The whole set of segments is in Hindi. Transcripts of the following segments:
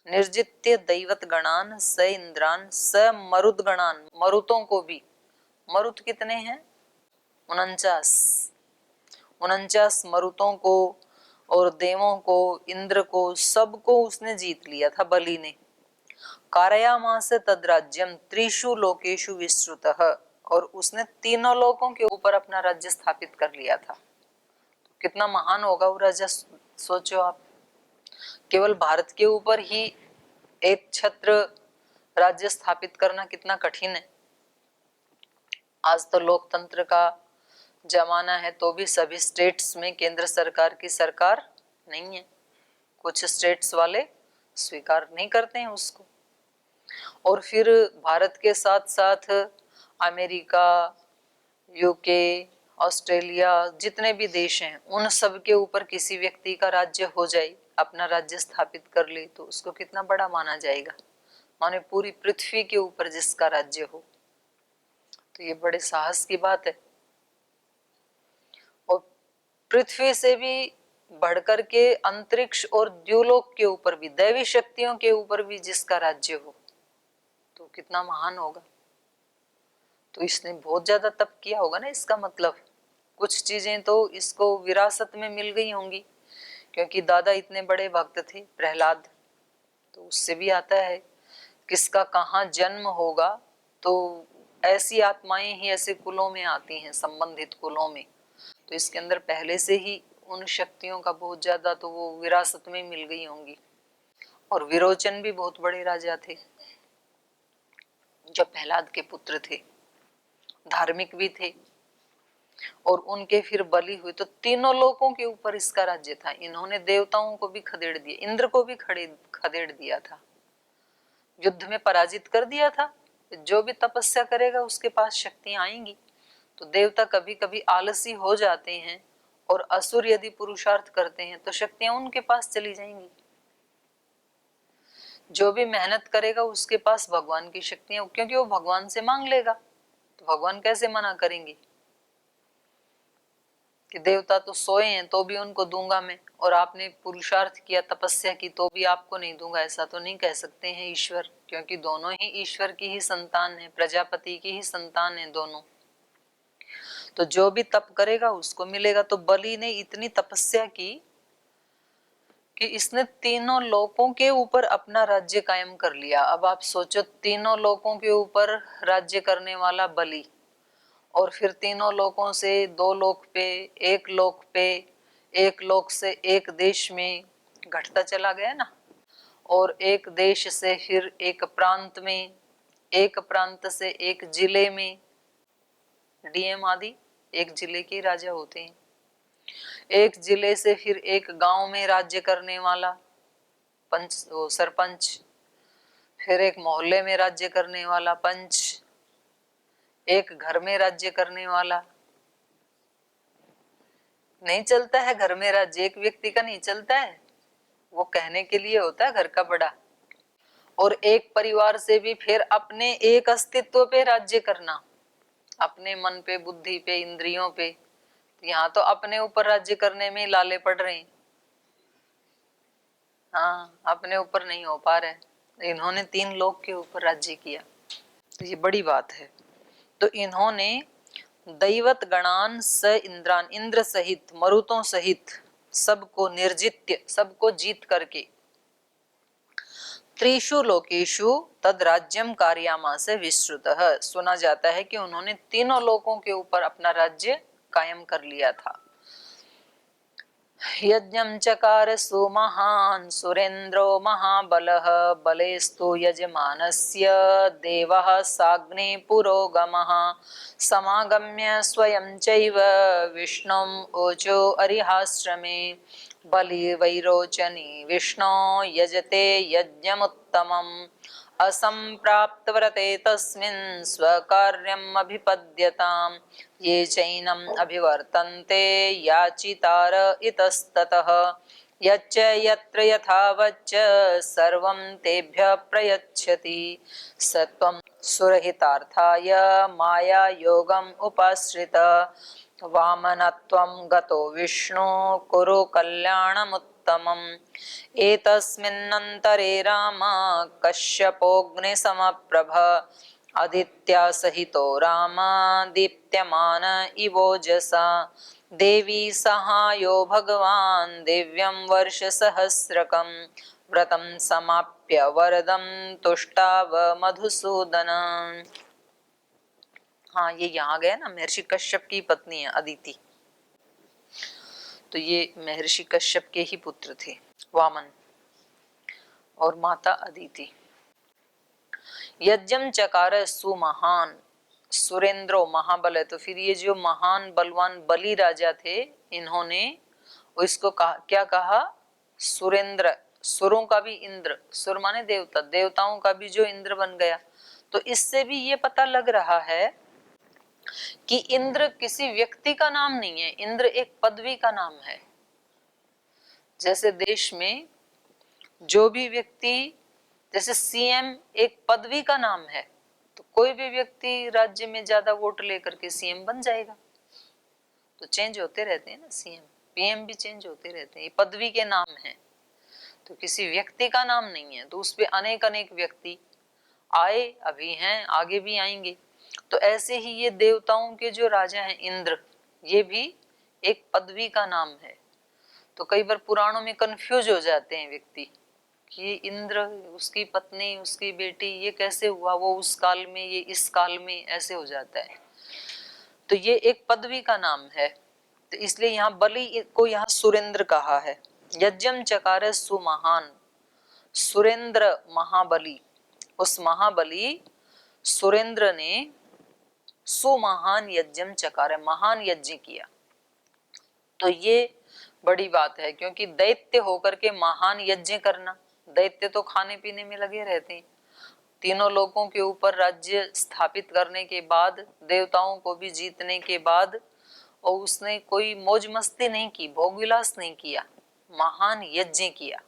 निर्जित्य दैवत गणान स इंद्रान स मरुद गणान, मरुतों को भी, मरुत कितने हैं 49, 49 मरुतों को और देवों को, इंद्र को, सबको उसने जीत लिया था बलि ने। कारयामास तद्राज्यम त्रिषु लोकेषु विस्तृतः, और उसने तीनों लोकों के ऊपर अपना राज्य स्थापित कर लिया था। तो कितना महान होगा वो राजा, सोचो आप। केवल भारत के ऊपर ही एक छत्र राज्य स्थापित करना कितना कठिन है। आज तो लोकतंत्र का जमाना है, तो भी सभी स्टेट्स में केंद्र सरकार की सरकार नहीं है, कुछ स्टेट्स वाले स्वीकार नहीं करते हैं उसको। और फिर भारत के साथ साथ अमेरिका, यूके, ऑस्ट्रेलिया, जितने भी देश हैं, उन सब के ऊपर किसी व्यक्ति का राज्य हो जाए, अपना राज्य स्थापित कर ले, तो उसको कितना बड़ा माना जाएगा। माने पूरी पृथ्वी के ऊपर जिसका राज्य हो, तो ये बड़े साहस की बात है। और पृथ्वी से भी बढ़कर के अंतरिक्ष और द्युलोक के ऊपर भी, दैवी शक्तियों के ऊपर भी जिसका राज्य हो, तो कितना महान होगा। तो इसने बहुत ज्यादा तप किया होगा ना, इसका मतलब कुछ चीजें तो इसको विरासत में मिल गई होंगी, क्योंकि दादा इतने बड़े भक्त थे प्रहलाद, तो उससे भी आता है किसका कहाँ जन्म होगा, तो ऐसी आत्माएं ही ऐसे कुलों में आती हैं, संबंधित कुलों में। तो इसके अंदर पहले से ही उन शक्तियों का बहुत ज्यादा तो वो विरासत में मिल गई होंगी। और विरोचन भी बहुत बड़े राजा थे जो प्रहलाद के पुत्र थे, धार्मिक भी थे, और उनके फिर बलि हुए, तो तीनों लोकों के ऊपर इसका राज्य था। इन्होंने देवताओं को भी खदेड़ दिया, इंद्र को भी खदेड़ दिया था, युद्ध में पराजित कर दिया था। जो भी तपस्या करेगा उसके पास शक्तियां आएंगी। तो देवता कभी कभी आलसी हो जाते हैं, और असुर यदि पुरुषार्थ करते हैं तो शक्तियां उनके पास चली जाएंगी। जो भी मेहनत करेगा उसके पास भगवान की शक्तियां, क्योंकि वो भगवान से मांग लेगा, तो भगवान कैसे मना करेंगे कि देवता तो सोए हैं तो भी उनको दूंगा मैं, और आपने पुरुषार्थ किया, तपस्या की, तो भी आपको नहीं दूंगा, ऐसा तो नहीं कह सकते हैं ईश्वर, क्योंकि दोनों ही ईश्वर की ही संतान है, प्रजापति की ही संतान है दोनों। तो जो भी तप करेगा उसको मिलेगा। तो बलि ने इतनी तपस्या की कि इसने तीनों लोकों के ऊपर अपना राज्य कायम कर लिया। अब आप सोचो, तीनों लोकों के ऊपर राज्य करने वाला बलि, और फिर तीनों लोकों से 2 लोक पे, 1 लोक पे, 1 लोक से 1 देश में घटता चला गया ना, और एक देश से फिर एक प्रांत में, एक प्रांत से एक जिले में, डीएम आदि एक जिले के राजा होते हैं, एक जिले से फिर एक गांव में राज्य करने वाला पंच, सरपंच, फिर एक मोहल्ले में राज्य करने वाला पंच, एक घर में राज्य करने वाला। नहीं चलता है घर में राज्य, एक व्यक्ति का नहीं चलता है, वो कहने के लिए होता है घर का बड़ा। और एक परिवार से भी फिर अपने एक अस्तित्व पे राज्य करना, अपने मन पे, बुद्धि पे, इंद्रियों पे। यहाँ तो अपने ऊपर राज्य करने में लाले पड़ रहे हैं, हाँ, अपने ऊपर नहीं हो पा रहे। इन्होंने 3 लोक के ऊपर राज्य किया, तो ये बड़ी बात है। तो इन्होंने दैवत गणान स इंद्रान, इंद्र सहित, मरुतों सहित सबको निर्जित्य, सबको जीत करके, त्रिषु लोकेषु तद राज्यम कार्यामास विश्रुतः, सुना जाता है कि उन्होंने तीनों लोकों के ऊपर अपना राज्य कायम कर लिया था। यज्ञं चकार सुमहान् सुरेन्द्रो महाबलः, बलेस्तु यजमानस्य देवः साग्ने पुरोगमः, समागम्य स्वयं चैव विष्णुम् ऊचो अरिहाश्रमे, बलिर्वैरोचनी विष्णो यजते यज्ञमुत्तमम्, असंप्राप्तव्रते तस्मिन् स्वकार्यम् अभिपद्यताम्, ये चैनम् अभिवर्तन्ते याचितार इतस्ततः, यच्च यत्र यथावच्च सर्वं तेभ्यः प्रयच्छति, सत्वं सुरहितार्थाय माया योगम् उपाश्रित, वामनत्वं गतो विष्णु कुरु कल्याणमुत्तमम्, पुरुषोत्तमम् एतस्मिन्नन्तरे राम कश्यपोऽग्निसमप्रभ आदित्या सहितो रामा दीप्यमान इवोजसा देवी सहायो भगवान् दिव्यं वर्षसहस्रकं व्रतं समाप्य वरदं तुष्टाव मधुसूदन। हाँ, ये यहाँ गए ना, महर्षि कश्यप की पत्नी है अदिति, तो ये महर्षि कश्यप के ही पुत्र थे वामन और माता अदिति। यज्ञम चकार सुमहान सुरेंद्रो महाबल है, तो फिर ये जो महान बलवान बलि राजा थे, इन्होंने इसको कहा, क्या कहा, सुरेंद्र, सुरों का भी इंद्र, सुर माने देवता, देवताओं का भी जो इंद्र बन गया। तो इससे भी ये पता लग रहा है कि इंद्र किसी व्यक्ति का नाम नहीं है, इंद्र एक पदवी का नाम है। जैसे देश में जो भी व्यक्ति, जैसे सीएम एक पदवी का नाम है, तो कोई भी व्यक्ति राज्य में ज्यादा वोट लेकर के सीएम बन जाएगा, तो चेंज होते रहते हैं ना, सीएम पीएम भी चेंज होते रहते हैं, ये पदवी के नाम है, तो किसी व्यक्ति का नाम नहीं है। तो उस पे अनेक अनेक व्यक्ति आए, अभी हैं, आगे भी आएंगे। तो ऐसे ही ये देवताओं के जो राजा हैं इंद्र, ये भी एक पदवी का नाम है। तो कई बार पुराणों में कंफ्यूज हो जाते हैं व्यक्ति कि इंद्र, उसकी पत्नी, उसकी बेटी, ये कैसे हुआ, वो उस काल में, ये इस काल में, ऐसे हो जाता है। तो ये एक पदवी का नाम है, तो इसलिए यहाँ बलि को यहाँ सुरेंद्र कहा है। यज्ञम चकार सुमहान, सुरेंद्र महाबली, उस महाबली सुरेंद्र ने सुमहान यज्ञम चकार, महान यज्ञ किया। तो ये बड़ी बात है, क्योंकि दैत्य होकर के महान यज्ञ करना, दैत्य तो खाने पीने में लगे रहते हैं, तीनों लोगों के ऊपर राज्य स्थापित करने के बाद, देवताओं को भी जीतने के बाद, और उसने कोई मौज मस्ती नहीं की, भोग विलास नहीं किया, महान यज्ञ किया।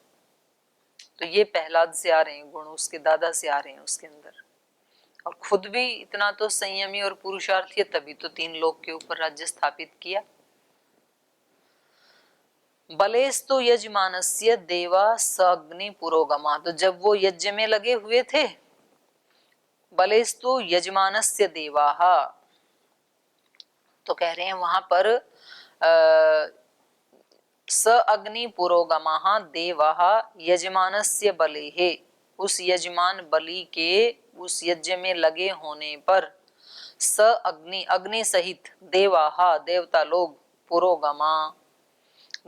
तो ये प्रहलाद से आ रहे हैं गुण, उसके दादा से आ रहे हैं उसके अंदर, और खुद भी इतना तो संयमी और पुरुषार्थी, तभी तो 3 लोक के ऊपर राज्य स्थापित किया। बलेस्तु यजमानस्य देवा सग्नि पुरोगमा, तो जब वो यज्ञ में लगे हुए थे, बलेस्तु यजमानस्य देवाः, तो कह रहे हैं वहां पर स अग्नि पुरोगमाः देवाः यजमानस्य बलेः, उस यजमान बलि के उस यज्ञ में लगे होने पर, स अग्नि, अग्नि सहित, देवाः देवता लोग, पुरोगमा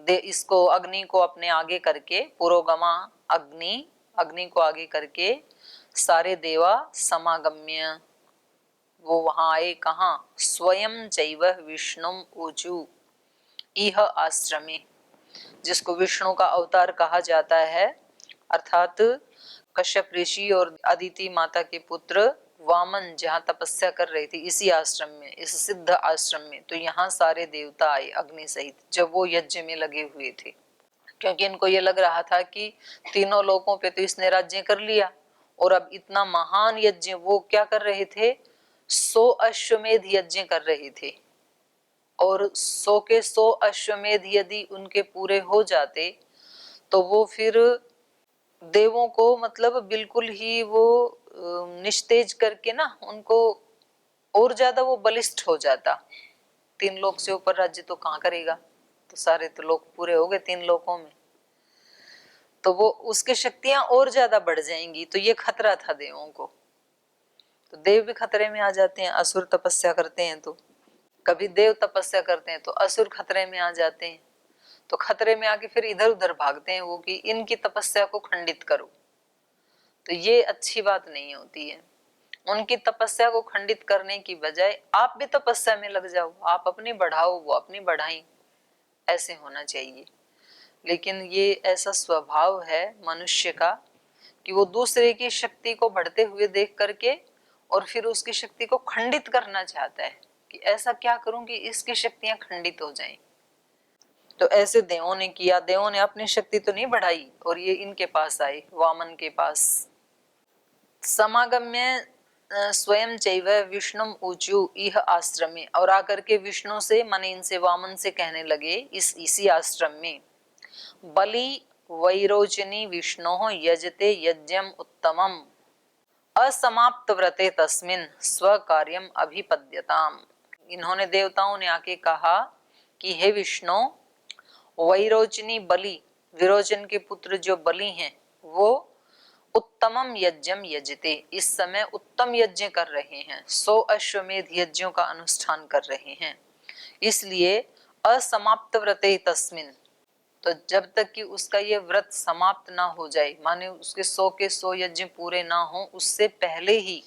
इसको अग्नि को अपने आगे करके, पुरोगमा अग्नि, अग्नि को आगे करके, सारे देवा समागम्य, वो वहां आए, कहा, स्वयं चैव विष्णुम ऊचु इह आश्रमे, जिसको विष्णु का अवतार कहा जाता है, अर्थात कश्यप ऋषि और अदिति माता के पुत्र वामन जहाँ तपस्या कर रहे थे, इसी आश्रम में, इस सिद्ध आश्रम में, तो यहाँ सारे देवता आए अग्नि सहित, जब वो यज्ञ में लगे हुए थे। क्योंकि इनको ये लग रहा था कि तीनों लोकों पे तो इसने राज्य कर लिया, और अब इतना महान यज्ञ, वो क्या कर रहे थे, 100 अश्वमेध यज्ञ कर रहे थे, और 100 के 100 अश्वमेध यदि उनके पूरे हो जाते, तो वो फिर देवों को, मतलब बिल्कुल ही वो निस्तेज करके ना, उनको और ज्यादा वो बलिष्ठ हो जाता। 3 लोक से ऊपर राज्य तो कहाँ करेगा, तो सारे तो लोग पूरे हो गए 3 लोकों में, तो वो उसकी शक्तियां और ज्यादा बढ़ जाएंगी। तो ये खतरा था देवों को, तो देव भी खतरे में आ जाते हैं, असुर तपस्या करते हैं तो, कभी देव तपस्या करते हैं तो असुर खतरे में आ जाते हैं, तो खतरे में आके फिर इधर उधर भागते हैं वो, कि इनकी तपस्या को खंडित करो। तो ये अच्छी बात नहीं होती है, उनकी तपस्या को खंडित करने की बजाय आप भी तपस्या में लग जाओ, आप अपनी बढ़ाओ, वो अपनी बढ़ाई, ऐसे होना चाहिए। लेकिन ये ऐसा स्वभाव है मनुष्य का कि वो दूसरे की शक्ति को बढ़ते हुए देख करके और फिर उसकी शक्ति को खंडित करना चाहता है, कि ऐसा क्या करूं कि इसकी शक्तियां खंडित हो जाएं। तो ऐसे देवों ने किया, देवों ने अपनी शक्ति तो नहीं बढ़ाई, और ये इनके पास आए, वामन के पास। समागम्य स्वयं चैव विष्णुम ऊचु इह आश्रमे, और आकर के विष्णु से, माने इनसे, वामन से कहने लगे इसी आश्रम में, बलि वैरोचनी विष्णोः यजते यज्ञम उत्तमम असमाप्त व्रते तस्मिन् स्वकार्यम अभिपद्यताम। इन्होंने देवताओं ने आके कहा कि हे विष्णु, वैरोचनी बलि, विरोचन के पुत्र जो बलि हैं, वो उत्तमम यज्ञम यजते, इस समय उत्तम यज्ञ कर रहे हैं, 100 अश्वमेध यज्ञों का अनुष्ठान कर रहे हैं। इसलिए असमाप्त व्रते तस्मिन्, तो जब तक कि उसका ये व्रत समाप्त ना हो जाए, माने उसके 100 के 100 यज्ञ पूरे ना हो, उससे पहले ही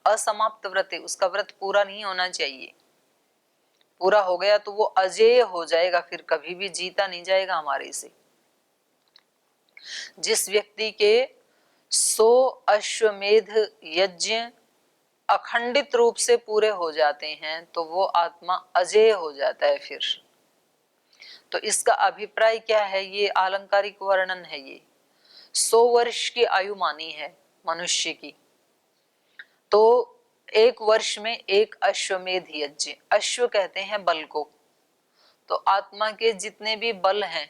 असमाप्त व्रते, उसका व्रत पूरा नहीं होना चाहिए। पूरा हो गया तो वो अजेय हो जाएगा, फिर कभी भी जीता नहीं जाएगा हमारे से। जिस व्यक्ति के 100 अश्वमेध यज्ञ अखंडित रूप से पूरे हो जाते हैं तो वो आत्मा अजेय हो जाता है। फिर तो इसका अभिप्राय क्या है, ये आलंकारिक वर्णन है। ये 100 वर्ष की आयु मानी है मनुष्य की, तो 1 वर्ष में 1 अश्वमेध यज्ञ, अश्व कहते हैं बल को, तो आत्मा के जितने भी बल हैं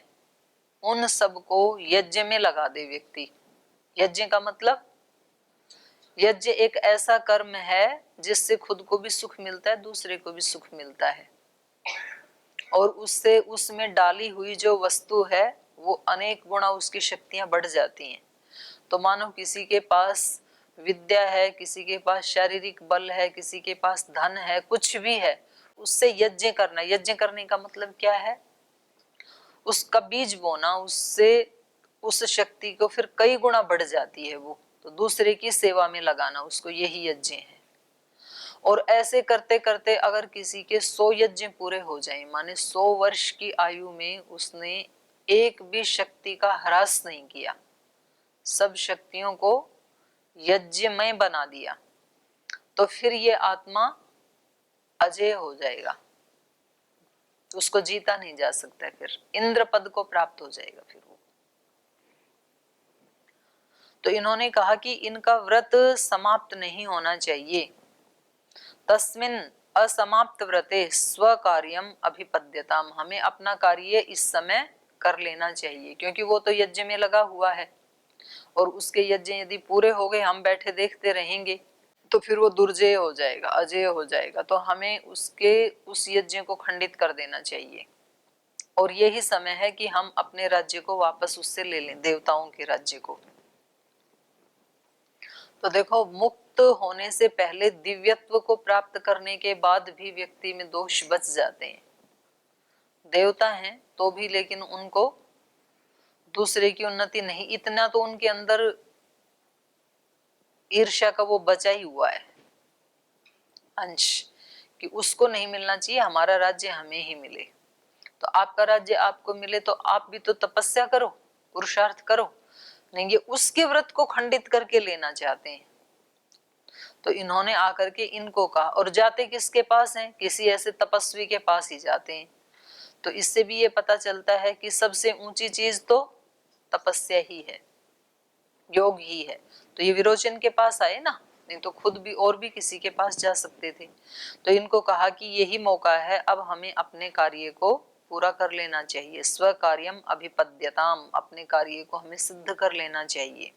उन सबको यज्ञ में लगा दे व्यक्ति। यज्ञ का मतलब, यज्ञ एक ऐसा कर्म है जिससे खुद को भी सुख मिलता है, दूसरे को भी सुख मिलता है, और उससे उसमें डाली हुई जो वस्तु है वो अनेक गुणा उसकी शक्तियां बढ़ जाती हैं। तो मानो किसी के पास विद्या है, किसी के पास शारीरिक बल है, किसी के पास धन है, कुछ भी है, उससे यज्ञ करना। यज्ञ करने का मतलब क्या है, उसका बीज बोना, उससे उस शक्ति को फिर कई गुणा बढ़ जाती है वो, तो दूसरे की सेवा में लगाना, उसको यही यज्ञ है। और ऐसे करते करते अगर किसी के 100 यज्ञ पूरे हो जाएं, माने 100 वर्ष की आयु में उसने एक भी शक्ति का ह्रास नहीं किया, सब शक्तियों को यज्ञमय बना दिया, तो फिर ये आत्मा अजय हो जाएगा, तो उसको जीता नहीं जा सकता, फिर इंद्र पद को प्राप्त हो जाएगा फिर वो। तो इन्होंने कहा कि इनका व्रत समाप्त नहीं होना चाहिए। तस्मिन् असमाप्त व्रते स्वकार्यम अभिपद्यताम, हमें अपना कार्य इस समय कर लेना चाहिए, क्योंकि वो तो यज्ञ में लगा हुआ है, और उसके यज्ञ यदि पूरे हो गए, हम बैठे देखते रहेंगे, तो फिर वो दुर्जय हो जाएगा, अजय हो जाएगा। तो हमें उसके उस यज्ञ को खंडित कर देना चाहिए, और यही समय है कि हम अपने राज्य को वापस उससे ले लें, देवताओं के राज्य को। तो देखो, मुक्त होने से पहले दिव्यत्व को प्राप्त करने के बाद भी व्यक्ति में दोष बच जाते हैं। देवता हैं तो भी, लेकिन उनको दूसरे की उन्नति नहीं, इतना तो उनके अंदर ईर्ष्या का वो बचा ही हुआ है अंश, कि उसको नहीं मिलना चाहिए, हमारा राज्य हमें ही मिले। तो आपका राज्य आपको मिले तो आप भी तो तपस्या करो, पुरुषार्थ करो, नहीं ये उसके व्रत को खंडित करके लेना चाहते हैं। तो इन्होंने आकर के इनको कहा, और जाते किसके पास हैं, किसी ऐसे तपस्वी के पास ही जाते हैं। तो इससे भी ये पता चलता है कि सबसे ऊंची चीज तो तपस्या ही है, योग ही है। तो ये विरोचन के पास आए ना, नहीं तो खुद भी और भी किसी के पास जा सकते थे। तो इनको कहा कि यही मौका है, अब हमें अपने कार्य को पूरा कर लेना चाहिए, स्व कार्यम अभिपद्यताम, अपने कार्य को हमें सिद्ध कर लेना चाहिए।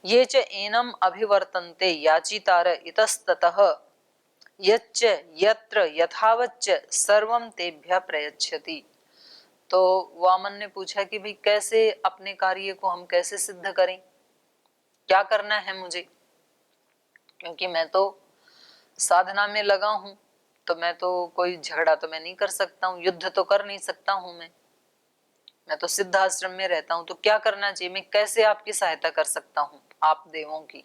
ये च एनम अभिवर्तन्ते याचितार इतस्ततः यच्च यत्र यथावच्च सर्वं तेभ्यः प्रयच्छति। तो वामन ने पूछा कि भाई कैसे अपने कार्य को हम कैसे सिद्ध करें, क्या करना है मुझे, क्योंकि मैं तो साधना में लगा हूं, तो मैं तो कोई झगड़ा तो मैं नहीं कर सकता हूँ, युद्ध तो कर नहीं सकता हूं, मैं तो सिद्ध आश्रम में रहता हूँ, तो क्या करना चाहिए, मैं कैसे आपकी सहायता कर सकता हूँ आप देवों की।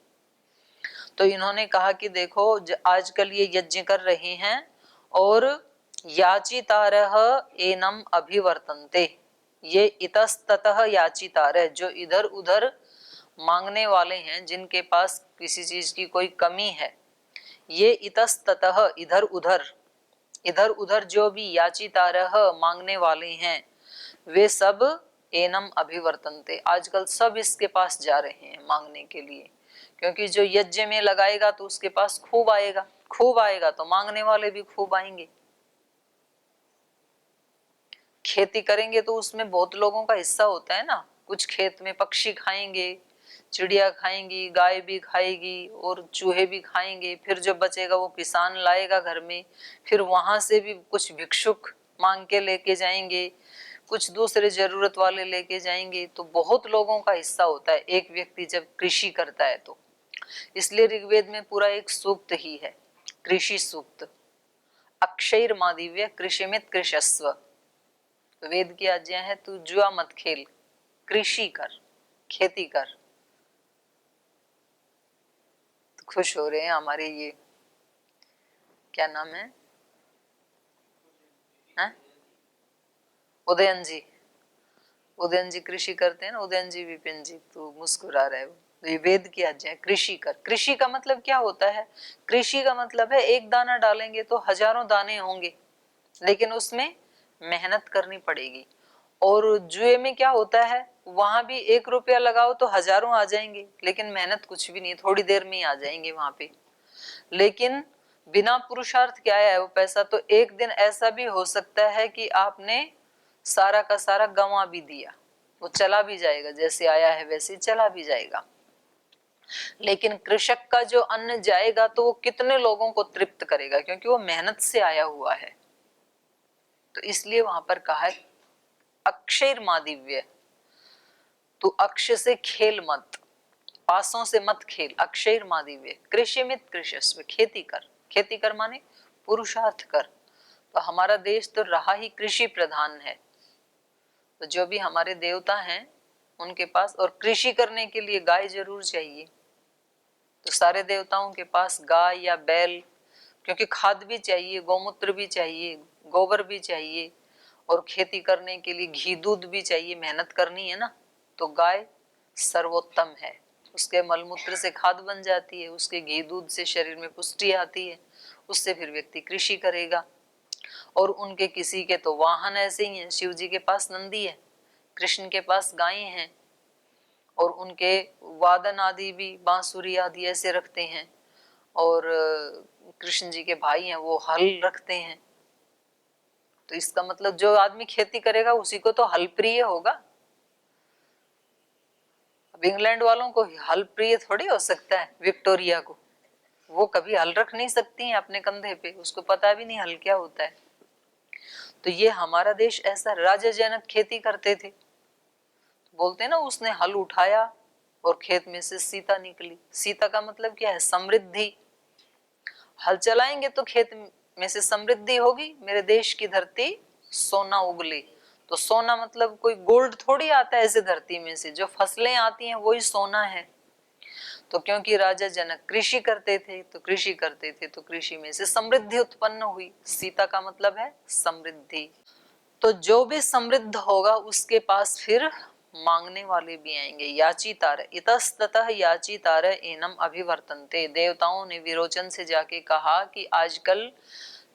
तो इन्होंने कहा कि देखो, आजकल ये यज्ञ कर रहे हैं और याचितारह एनम अभिवर्तन्ते, ये इतस्ततः याचितारह, जो इधर उधर मांगने वाले हैं, जिनके पास किसी चीज की कोई कमी है, ये इतस्ततः इधर उधर जो भी याचितारह मांगने वाले हैं, वे सब एनम अभिवर्तन्ते, आजकल सब इसके पास जा रहे हैं मांगने के लिए, क्योंकि जो यज्ञ में लगाएगा तो उसके पास खूब आएगा तो मांगने वाले भी खूब आएंगे। खेती करेंगे तो उसमें बहुत लोगों का हिस्सा होता है ना। कुछ खेत में पक्षी खाएंगे, चिड़िया खाएंगी, गाय भी खाएगी और चूहे भी खाएंगे, फिर जो बचेगा वो किसान लाएगा घर में, फिर वहां से भी कुछ भिक्षुक मांग के लेके जाएंगे, कुछ दूसरे जरूरत वाले लेके जाएंगे। तो बहुत लोगों का हिस्सा होता है एक व्यक्ति जब कृषि करता है तो। इसलिए ऋग्वेद में पूरा एक सूक्त ही है, कृषि सूक्त। अक्षैर मादिव्य कृषिमित कृषस्व। वेद की आज्ञा है तू जुआ मत खेल, कृषि कर, खेती कर। तो खुश हो रहे हैं हमारे ये क्या नाम है, उदयन जी। उदयन जी कृषि करते हैं ना, उदयन जी, विपिन जी, तो मुस्कुरा रहे हो। तो ये वेद की आज्ञा है, कृषि कर। कृषि का मतलब क्या होता है? कृषि का मतलब है एक दाना डालेंगे तो हजारों दाने होंगे, लेकिन उसमें मेहनत करनी पड़ेगी। और जुए में क्या होता है, वहां भी 1 रुपया लगाओ तो हजारों आ जाएंगे, लेकिन मेहनत कुछ भी नहीं, थोड़ी देर में ही आ जाएंगे वहां पे। लेकिन बिना पुरुषार्थ क्या है वो पैसा, तो एक दिन ऐसा भी हो सकता है कि आपने सारा का सारा गंवा भी दिया, वो चला भी जाएगा, जैसे आया है वैसे चला भी जाएगा। लेकिन कृषक का जो अन्न जाएगा तो वो कितने लोगों को तृप्त करेगा, क्योंकि वो मेहनत से आया हुआ है। तो इसलिए वहां पर कहा है अक्षर मादिव्य, तू अक्ष से खेल मत, पासों से मत खेल। अक्षर मादिव्य कृषिमित कृषस्व, खेती कर। खेती कर माने पुरुषार्थ कर। तो हमारा देश तो रहा ही कृषि प्रधान है, तो जो भी हमारे देवता हैं उनके पास, और कृषि करने के लिए गाय जरूर चाहिए। तो सारे देवताओं के पास गाय या बैल, क्योंकि खाद भी चाहिए, गौमूत्र भी चाहिए, गोबर भी चाहिए, और खेती करने के लिए घी दूध भी चाहिए, मेहनत करनी है ना। तो गाय सर्वोत्तम है, उसके मलमूत्र से खाद बन जाती है, उसके घी दूध से शरीर में पुष्टि आती है, उससे फिर व्यक्ति कृषि करेगा। और उनके किसी के तो वाहन ऐसे ही हैं, शिव जी के पास नंदी है, कृष्ण के पास गायें हैं, और उनके वादन आदि भी बांसुरी आदि ऐसे रखते हैं। और कृष्ण जी के भाई हैं वो हल रखते हैं। तो इसका मतलब जो आदमी खेती करेगा उसी को तो हल प्रिय होगा। अब इंग्लैंड वालों को हल प्रिय थोड़ी हो सकता है, विक्टोरिया को, वो कभी हल रख नहीं सकती हैं अपने कंधे पे, उसको पता भी नहीं हल क्या होता है। तो ये हमारा देश ऐसा, राजा जनक खेती करते थे, बोलते हैं ना उसने हल उठाया और खेत में से सीता निकली। सीता का मतलब क्या है, समृद्धि। हल चलाएंगे तो खेत में से समृद्धि होगी, मेरे देश की धरती सोना उगली। तो सोना मतलब कोई गोल्ड थोड़ी आता है ऐसे धरती में से, जो फसलें आती हैं वही सोना है। तो क्योंकि राजा जनक कृषि करते थे, तो कृषि करते थे तो कृषि में से समृद्धि उत्पन्न हुई। सीता का मतलब है समृद्धि। तो जो भी समृद्ध होगा उसके पास फिर मांगने वाले भी आएंगे। याचितार इतस्ततः याचितार एनम अभिवर्तन्ते। देवताओं ने विरोचन से जाके कहा कि आजकल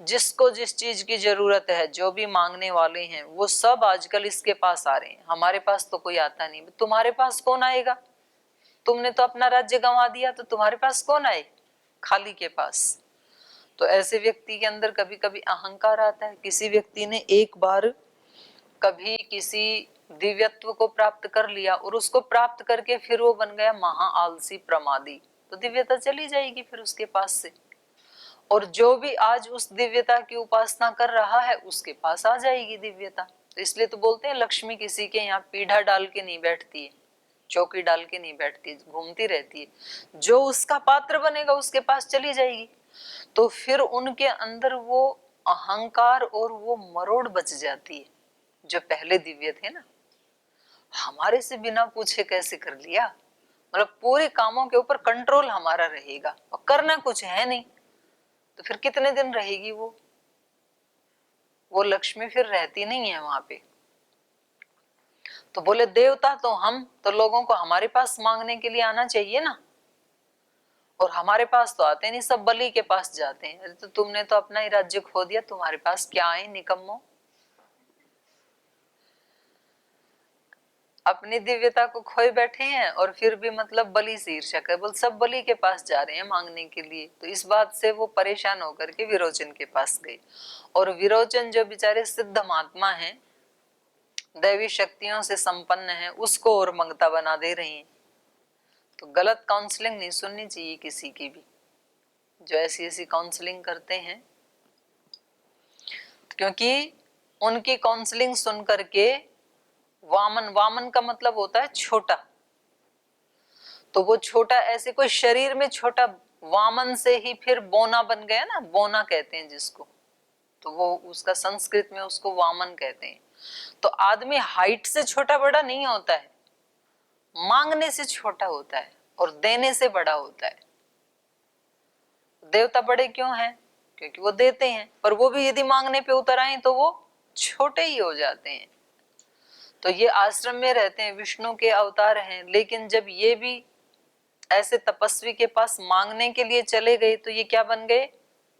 जिसको जिस चीज की जरूरत है, जो भी मांगने वाले हैं वो सब आजकल इसके पास आ रहे हैं, हमारे पास तो कोई आता नहीं। तुम्हारे पास कौन आएगा, तुमने तो अपना राज्य गंवा दिया, तो तुम्हारे पास कौन आए खाली के पास। तो ऐसे व्यक्ति के अंदर कभी कभी अहंकार आता है। किसी व्यक्ति ने एक बार कभी किसी दिव्यत्व को प्राप्त कर लिया और उसको प्राप्त करके फिर वो बन गया महा आलसी प्रमादी, तो दिव्यता चली जाएगी फिर उसके पास से। और जो भी आज उस दिव्यता की उपासना कर रहा है उसके पास आ जाएगी दिव्यता। तो इसलिए तो बोलते हैं लक्ष्मी किसी के यहाँ पीढ़ा डाल के नहीं बैठती है, चौकी डाल के नहीं बैठती, घूमती रहती है। जो उसका पात्र बनेगा उसके पास चली जाएगी। तो फिर उनके अंदर वो अहंकार और वो मरोड़ बच जाती है। जो पहले दिव्य थे ना, हमारे से बिना पूछे कैसे कर लिया, मतलब पूरे कामों के ऊपर कंट्रोल हमारा रहेगा, और करना कुछ है नहीं, तो फिर कितने दिन रहेगी वो लक्ष्मी फिर रहती नहीं है वहां पे। तो बोले देवता तो हम तो लोगों को हमारे पास मांगने के लिए आना चाहिए ना, और हमारे पास तो आते नहीं, सब बलि के पास जाते हैं। तो तुमने तो अपना ही राज्य खो दिया, तुम्हारे पास क्या आए निकम्मो। अपनी दिव्यता को खोए बैठे हैं और फिर भी मतलब बलि से ईर्ष्या कर, बोल सब बलि के पास जा रहे हैं मांगने के लिए। तो इस बात से वो परेशान होकर के विरोचन के पास गए। और विरोचन जो बेचारे सिद्ध महात्मा हैं, दैवी शक्तियों से संपन्न है, उसको और मंगता बना दे रही हैं। तो गलत काउंसलिंग नहीं सुननी चाहिए किसी की भी, जो ऐसी ऐसी काउंसलिंग करते हैं, क्योंकि उनकी काउंसलिंग सुन करके वामन, वामन का मतलब होता है छोटा, तो वो छोटा ऐसे कोई शरीर में छोटा, वामन से ही फिर बोना बन गया ना, बोना कहते हैं जिसको, तो वो उसका संस्कृत में उसको वामन कहते हैं। तो आदमी हाइट से छोटा बड़ा नहीं होता है, मांगने से छोटा होता है और देने से बड़ा होता है। देवता बड़े क्यों हैं? क्योंकि वो देते हैं, पर वो भी यदि मांगने पे उतर आए तो वो छोटे ही हो जाते हैं। तो ये आश्रम में रहते हैं, विष्णु के अवतार हैं, लेकिन जब ये भी ऐसे तपस्वी के पास मांगने के लिए चले गए तो ये क्या बन गए?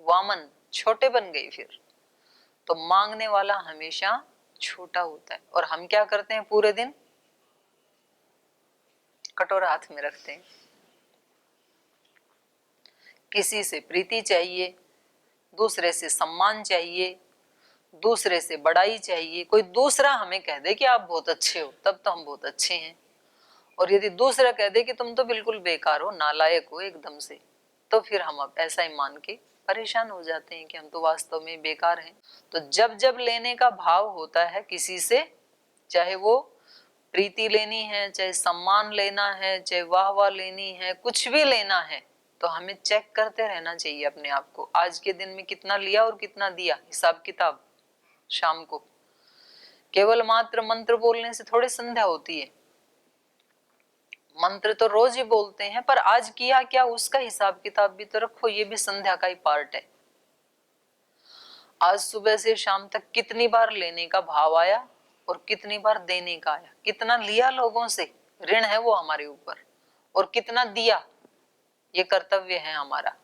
वामन, छोटे बन गए फिर। तो मांगने वाला हमेशा छोटा होता है, और हम क्या करते हैं? पूरे दिन कटोरा हाथ में रखते हैं। किसी से प्रीति चाहिए, दूसरे से सम्मान चाहिए, दूसरे से बड़ाई चाहिए। कोई दूसरा हमें कह दे कि आप बहुत अच्छे हो, तब तो हम बहुत अच्छे हैं, और यदि दूसरा कह दे कि तुम तो बिल्कुल बेकार हो, नालायक हो एकदम से, तो फिर हम अब ऐसा ही मान के परेशान हो जाते हैं कि हम तो वास्तव में बेकार हैं। तो जब जब लेने का भाव होता है किसी से, चाहे वो प्रीति लेनी है, चाहे सम्मान लेना है, चाहे वाह वाह लेनी है, कुछ भी लेना है, तो हमें चेक करते रहना चाहिए अपने आप को, आज के दिन में कितना लिया और कितना दिया, हिसाब किताब। शाम को केवल मात्र मंत्र बोलने से थोड़ी संध्या होती है, मंत्र तो रोज ही बोलते हैं, पर आज किया क्या उसका हिसाब किताब भी तो रखो, ये भी संध्या का ही पार्ट है। आज सुबह से शाम तक कितनी बार लेने का भाव आया और कितनी बार देने का आया, कितना लिया लोगों से, ऋण है वो हमारे ऊपर, और कितना दिया, ये कर्तव्य है हमारा।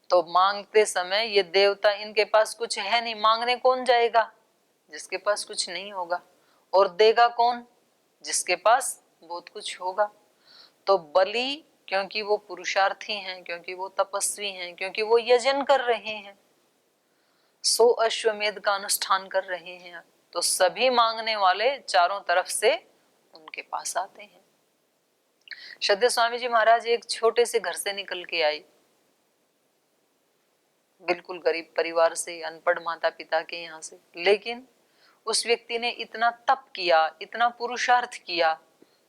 तो मांगते समय ये देवता, इनके पास कुछ है नहीं, मांगने कौन जाएगा? जिसके पास कुछ नहीं होगा। और देगा कौन? जिसके पास बहुत कुछ होगा। तो बलि, क्योंकि वो पुरुषार्थी हैं, क्योंकि वो तपस्वी हैं, क्योंकि वो यजन कर रहे हैं, 100 अश्वमेध का अनुष्ठान कर रहे हैं, तो सभी मांगने वाले चारों तरफ से उनके पास आते हैं। श्रद्धेय स्वामी जी महाराज एक छोटे से घर से निकल के आए, बिल्कुल गरीब परिवार से, अनपढ़ माता पिता के यहाँ से, लेकिन उस व्यक्ति ने इतना तप किया, इतना पुरुषार्थ किया,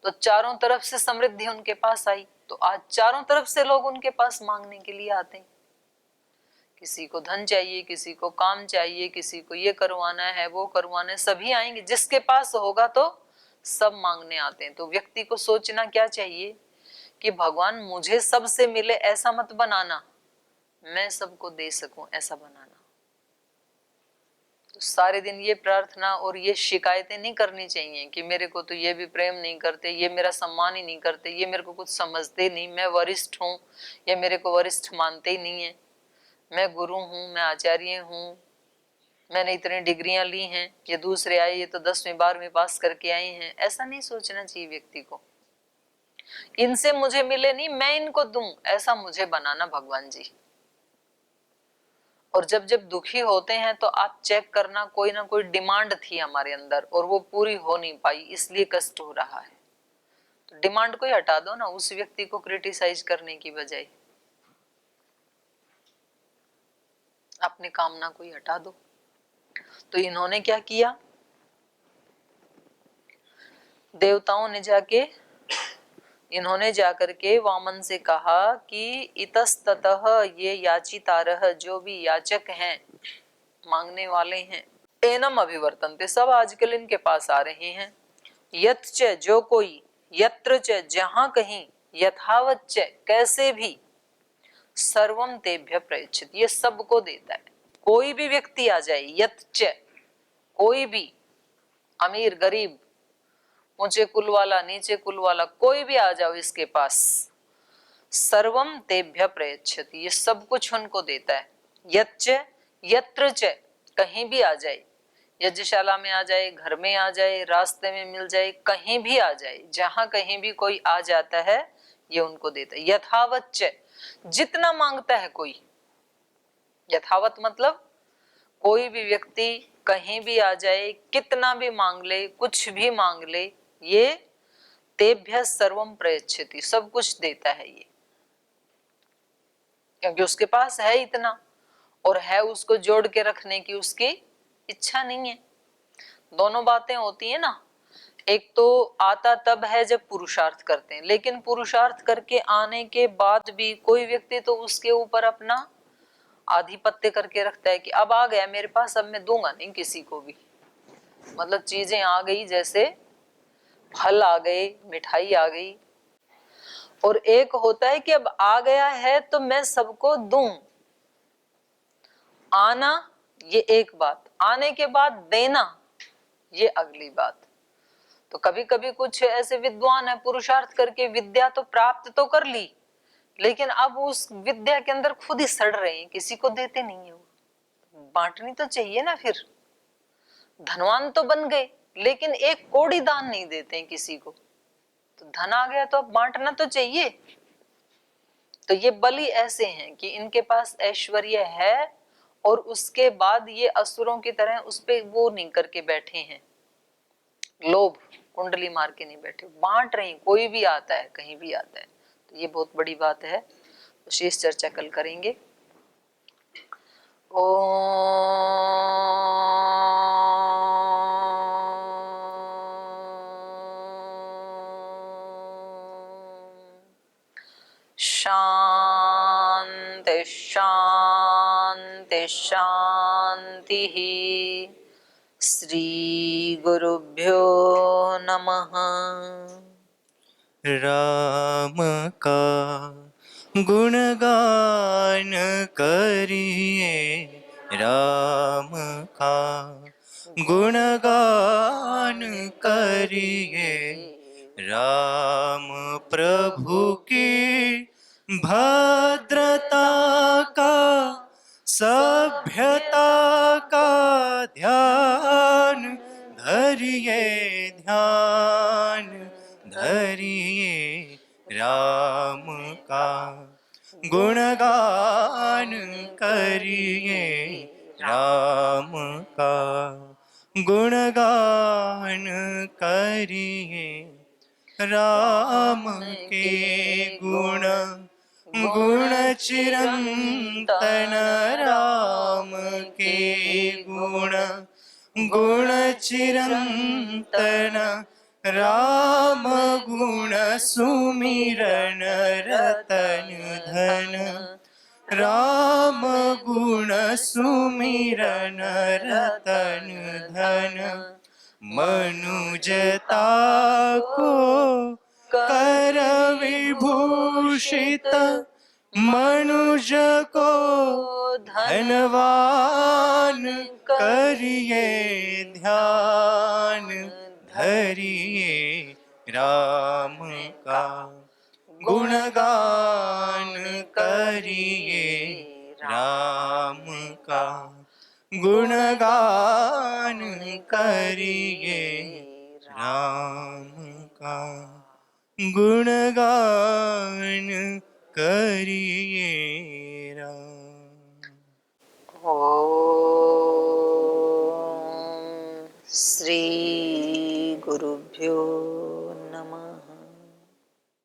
तो चारों तरफ से समृद्धि उनके पास आई। तो आज चारों तरफ से लोग उनके पास मांगने के लिए आते हैं। किसी को धन चाहिए, किसी को काम चाहिए, किसी को ये करवाना है, वो करवाना है, सभी आएंगे। जिसके पास होगा तो सब मांगने आते हैं। तो व्यक्ति को सोचना क्या चाहिए कि भगवान मुझे सबसे मिले, ऐसा मत बनाना, मैं सबको दे सकूं, ऐसा बनाना। तो सारे दिन ये प्रार्थना और ये शिकायतें नहीं करनी चाहिए कि मेरे को तो ये भी प्रेम नहीं करते, ये मेरा सम्मान ही नहीं करते, ये मेरे को कुछ समझते नहीं, मैं वरिष्ठ हूँ, ये मेरे को वरिष्ठ मानते ही नहीं है, मैं गुरु हूँ, मैं आचार्य हूँ, मैंने इतनी डिग्रियां ली हैं, ये दूसरे आए, ये तो 10वीं 12वीं पास करके आए हैं। ऐसा नहीं सोचना चाहिए व्यक्ति को। इनसे मुझे मिले नहीं, मैं इनको दूं, ऐसा मुझे बनाना भगवान जी। और जब जब दुखी होते हैं तो आप चेक करना, कोई ना कोई डिमांड थी हमारे अंदर और वो पूरी हो नहीं पाई, इसलिए कष्ट हो रहा है। तो डिमांड को ही हटा दो ना, उस व्यक्ति को क्रिटिसाइज करने की बजाय अपनी कामना को ही हटा दो। तो इन्होंने क्या किया? देवताओं ने इन्होंने जाकर के वामन से कहा कि इतस्ततः ये याचितारह, जो भी याचक हैं, मांगने वाले हैं, एनम अभिवर्तन्ते, सब आजकल इनके पास आ रहे हैं। यत्च, जो कोई, यत्र च, जहां कहीं, यथावत च, कैसे भी, सर्वम तेभ्य प्रयच्छति, ये सबको देता है। कोई भी व्यक्ति आ जाए, यत्च, कोई भी, अमीर गरीब, ऊंचे कुल वाला, नीचे कुल वाला, कोई भी आ जाओ इसके पास, सर्वम तेभ्य प्रयच्छति, ये सब कुछ उनको देता है। यच्च, यत्र च, कहीं भी आ जाए, यज्ञशाला में आ जाए, घर में आ जाए, रास्ते में मिल जाए, कहीं भी आ जाए, जहां कहीं भी कोई आ जाता है, ये उनको देता है। यथावत च, जितना मांगता है कोई, यथावत मतलब कोई भी व्यक्ति कहीं भी आ जाए, कितना भी मांग ले, कुछ भी मांग ले, ये तेभ्य सर्वम प्रयच्छति, सब कुछ देता है ये, क्योंकि उसके पास है इतना, और है उसको जोड़ के रखने की उसकी इच्छा नहीं है। दोनों बातें होती है ना। एक तो आता तब है जब पुरुषार्थ करते हैं, लेकिन पुरुषार्थ करके आने के बाद भी कोई व्यक्ति तो उसके ऊपर अपना आधिपत्य करके रखता है कि अब आ गया मेरे पास, अब मैं दूंगा नहीं किसी को भी। मतलब चीजें आ गई, जैसे फल आ गए, मिठाई आ गई। और एक होता है कि अब आ गया है तो मैं सबको दूं। आना ये एक बात, आने के बाद देना ये अगली बात। तो कभी कभी कुछ ऐसे विद्वान है, पुरुषार्थ करके विद्या तो प्राप्त तो कर ली, लेकिन अब उस विद्या के अंदर खुद ही सड़ रहे हैं, किसी को देते नहीं है। वो बांटनी तो चाहिए ना। फिर धनवान तो बन गए, लेकिन एक कौड़ी दान नहीं देते हैं किसी को। तो धन आ गया तो अब बांटना तो चाहिए। तो ये बलि ऐसे हैं कि इनके पास ऐश्वर्य है, और उसके बाद ये असुरों की तरह उस पे वो नहीं करके बैठे हैं, लोभ कुंडली मार के नहीं बैठे, बांट रहे हैं। कोई भी आता है, कहीं भी आता है, तो ये बहुत बड़ी बात है। तो शेष चर्चा कल करेंगे। शांति शांति शांति। श्री गुरुभ्यो नमः। राम का गुणगान करिए, राम का गुणगान करिए, राम प्रभु की भद्रता का, सभ्यता का ध्यान धरिए, ध्यान धरिए, राम का गुणगान करिए, राम का गुणगान करिए। राम के गुण गुण चिरंतन, राम के गुण गुण चिरंतन, राम गुण सुमिरन रतन धन, राम गुण सुमिरन रतन धन। मनुजता को कर विभूषित, मनुज को धनवान करिए, ध्यान धरिए, राम का गुणगान करिए, राम का गुणगान करिए, राम का गुणगान करिए, राम। ओम श्री गुरुभ्यो